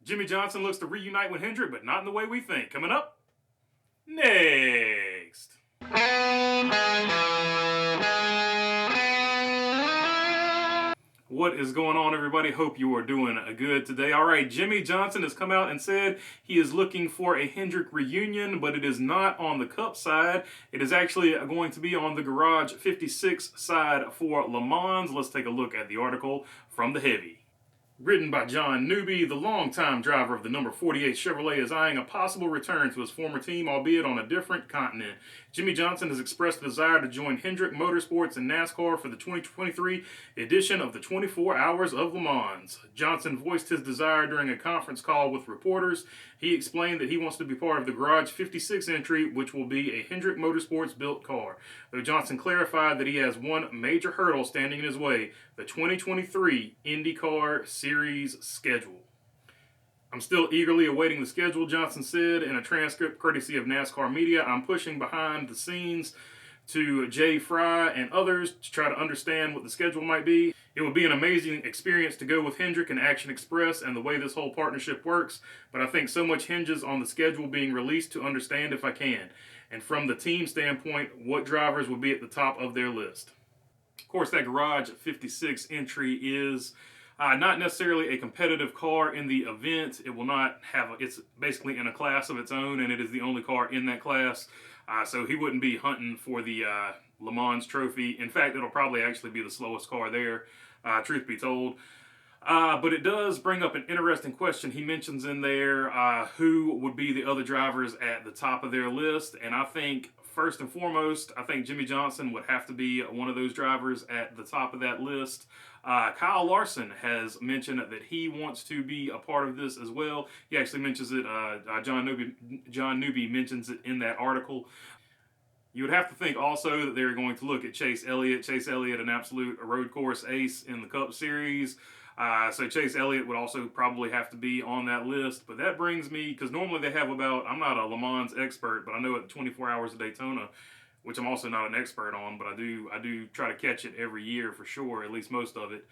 Jimmie Johnson looks to reunite with Hendrick, but not in the way we think. Coming up next. What is going on, everybody? Hope you are doing good today. All right, Jimmie Johnson has come out and said he is looking for a Hendrick reunion, but it is not on the Cup side. It is actually going to be on the Garage 56 side for LeMans. Let's take a look at the article from the Heavy. Written by John Newby, the longtime driver of the number 48 Chevrolet is eyeing a possible return to his former team, albeit on a different continent. Jimmie Johnson has expressed a desire to join Hendrick Motorsports and NASCAR for the 2023 edition of the 24 Hours of Le Mans. Johnson voiced his desire during a conference call with reporters. He explained that he wants to be part of the Garage 56 entry, which will be a Hendrick Motorsports built car. Though Johnson clarified that he has one major hurdle standing in his way, the 2023 IndyCar Series schedule. I'm still eagerly awaiting the schedule, Johnson said in a transcript courtesy of NASCAR Media. I'm pushing behind the scenes to Jay Fry and others to try to understand what the schedule might be. It would be an amazing experience to go with Hendrick and Action Express and the way this whole partnership works, but I think so much hinges on the schedule being released to understand if I can. And from the team standpoint, what drivers will be at the top of their list. Of course, that Garage 56 entry is not necessarily a competitive car in the event. It will not have, it's basically in a class of its own, and it is the only car in that class. So he wouldn't be hunting for the Le Mans trophy. In fact, it'll probably actually be the slowest car there, truth be told. But it does bring up an interesting question. He mentions in there who would be the other drivers at the top of their list. And I think, first and foremost, I think Jimmie Johnson would have to be one of those drivers at the top of that list. Kyle Larson has mentioned that he wants to be a part of this as well. He actually mentions it, John Newby mentions it in that article. You would have to think also that they're going to look at Chase Elliott. Chase Elliott, an absolute road course ace in the Cup Series. So Chase Elliott would also probably have to be on that list. But that brings me, because normally they have about, I'm not a Le Mans expert, but I know at 24 Hours of Daytona, which I'm also not an expert on, but I do try to catch it every year for sure, at least most of it.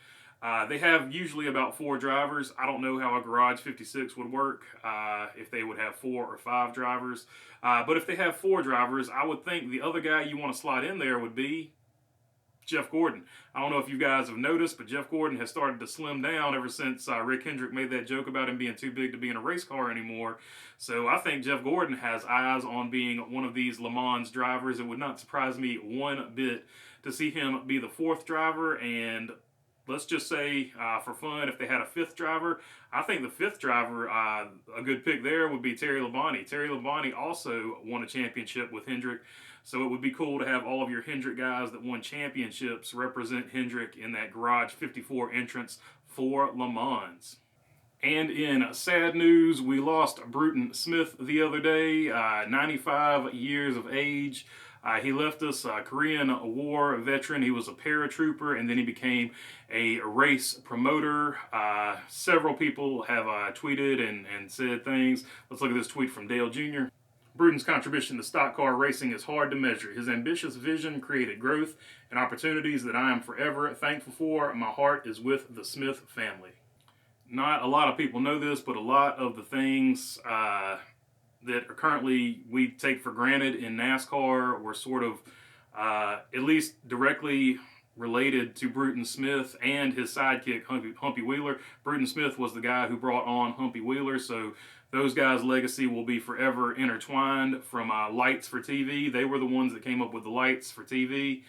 They have usually about 4 drivers. I don't know how a Garage 56 would work, if they would have 4 or 5 drivers. But if they have 4 drivers, I would think the other guy you want to slide in there would be Jeff Gordon. I don't know if you guys have noticed, but Jeff Gordon has started to slim down ever since Rick Hendrick made that joke about him being too big to be in a race car anymore. So I think Jeff Gordon has eyes on being one of these Le Mans drivers. It would not surprise me one bit to see him be the 4th driver. And let's just say, for fun, if they had a 5th driver, I think the 5th driver, a good pick there would be Terry Labonte. Terry Labonte also won a championship with Hendrick, so it would be cool to have all of your Hendrick guys that won championships represent Hendrick in that Garage 54 entrance for Le Mans. And in sad news, we lost Bruton Smith the other day, 95 years of age. He left us a Korean War veteran. He was a paratrooper, and then he became a race promoter. Several people have tweeted and said things. Let's look at this tweet from Dale Jr. Bruton's contribution to stock car racing is hard to measure. His ambitious vision created growth and opportunities that I am forever thankful for. My heart is with the Smith family. Not a lot of people know this, but a lot of the things that are currently we take for granted in NASCAR were sort of at least directly related to Bruton Smith and his sidekick Humpy Wheeler. Bruton Smith was the guy who brought on Humpy Wheeler, so those guys' legacy will be forever intertwined. From lights for TV, they were the ones that came up with the lights for TV.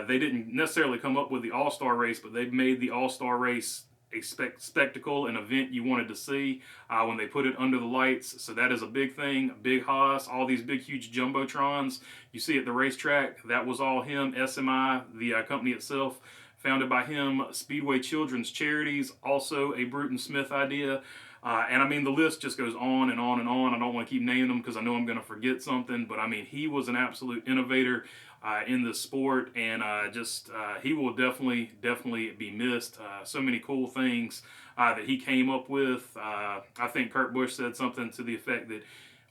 They didn't necessarily come up with the All-Star race, but they made the All-Star race a spectacle, an event you wanted to see when they put it under the lights. So that is a big thing. Big Haas, all these big, huge jumbotrons you see at the racetrack, that was all him. SMI, the company itself, founded by him. Speedway Children's Charities, also a Bruton Smith idea. And I mean, the list just goes on and on and on. I don't want to keep naming them because I know I'm going to forget something, but I mean, he was an absolute innovator in the sport, and he will definitely be missed. So many cool things that he came up with. I think Kurt Busch said something to the effect that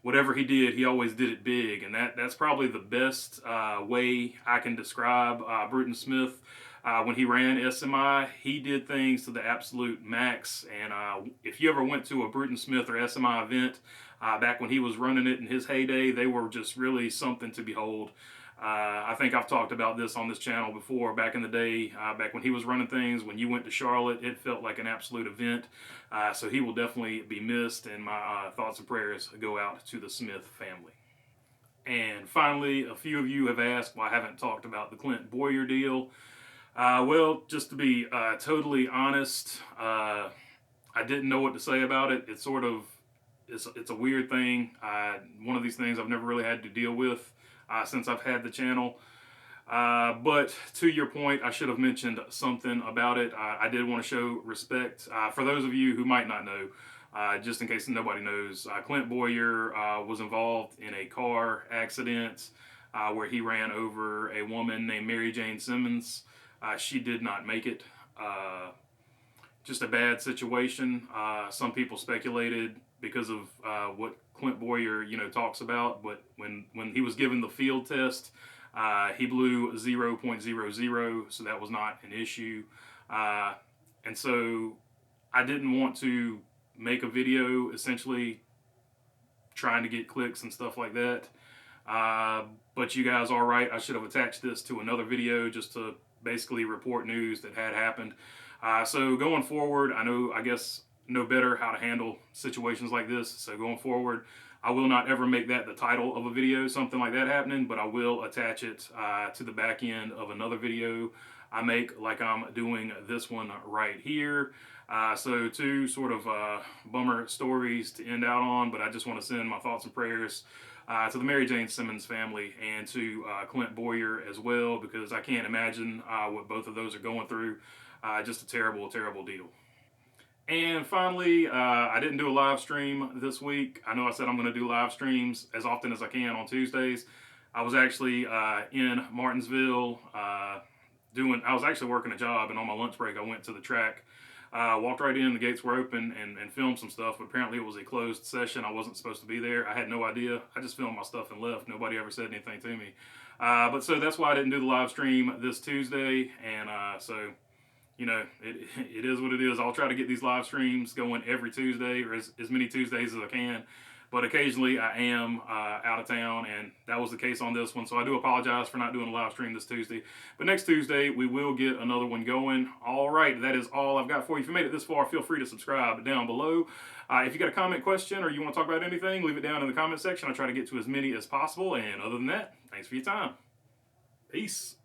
whatever he did, he always did it big, and that's probably the best way I can describe Bruton Smith. When he ran SMI, he did things to the absolute max. And if you ever went to a Bruton Smith or SMI event back when he was running it in his heyday, they were just really something to behold. I think I've talked about this on this channel before. Back in the day, back when he was running things, when you went to Charlotte, it felt like an absolute event. So he will definitely be missed, and my thoughts and prayers go out to the Smith family. And finally, a few of you have asked why I haven't talked about the Clint Bowyer deal. Well, just to be totally honest, I didn't know what to say about it. It's a weird thing. One of these things I've never really had to deal with since I've had the channel. But to your point, I should have mentioned something about it. I did want to show respect. For those of you who might not know, just in case nobody knows, Clint Bowyer was involved in a car accident where he ran over a woman named Mary Jane Simmons. She did not make it. Just a bad situation. Some people speculated because of what Clint Bowyer, talks about. But when he was given the field test, he blew 0.00, so that was not an issue. And so I didn't want to make a video essentially trying to get clicks and stuff like that. But you guys are right. I should have attached this to another video just to basically report news that had happened. So going forward, I guess know better how to handle situations like this. So going forward, I will not ever make that the title of a video, something like that happening, but I will attach it to the back end of another video I make, like I'm doing this one right here. So two sort of bummer stories to end out on, but I just want to send my thoughts and prayers to the Mary Jane Simmons family and to Clint Bowyer as well, because I can't imagine what both of those are going through. Just a terrible, terrible deal. And finally, I didn't do a live stream this week. I know I said I'm going to do live streams as often as I can on Tuesdays. I was actually in Martinsville I was actually working a job, and on my lunch break I went to the track, walked right in, the gates were open, and filmed some stuff, but apparently it was a closed session. I wasn't supposed to be there. I had no idea. I just filmed my stuff and left. Nobody ever said anything to me. But so that's why I didn't do the live stream this Tuesday, and so it is what it is. I'll try to get these live streams going every Tuesday, or as many Tuesdays as I can. But occasionally I am out of town, and that was the case on this one. So I do apologize for not doing a live stream this Tuesday. But next Tuesday, we will get another one going. All right, that is all I've got for you. If you made it this far, feel free to subscribe down below. If you got a comment, question, or you want to talk about anything, leave it down in the comment section. I try to get to as many as possible. And other than that, thanks for your time. Peace.